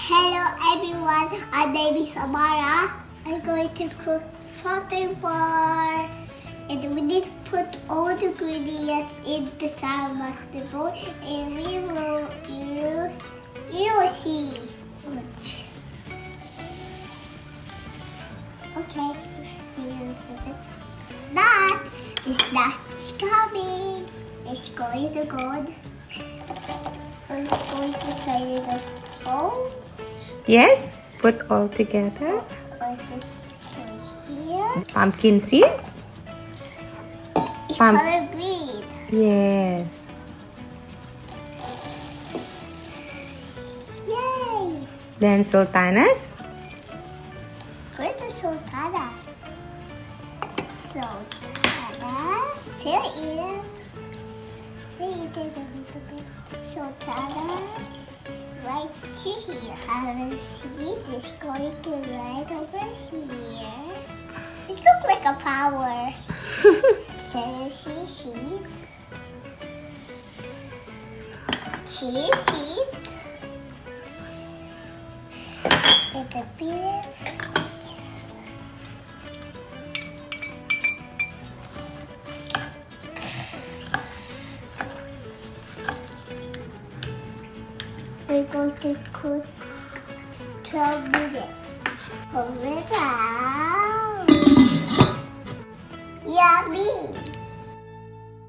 Hello everyone, my name is Amarah. I'm going to cook protein bar. And we need to put all the ingredients in the Saladmaster bowl. And we will use, you will see. Okay, that's coming. It's going to go. I'm going to put it in the bowl. Yes, put all together. Here. Pumpkin seed. It's color green. Yes. Yay! Then sultanas. Where's the sultanas? Sultanas. Still eat it. They eat it a little bit. Sultanas. Right to here. And the seed is going to right over here. It looks like a power. Chili seed. Chili seed. And the beer. We're going to cook 12 minutes. Hold it out. Yummy!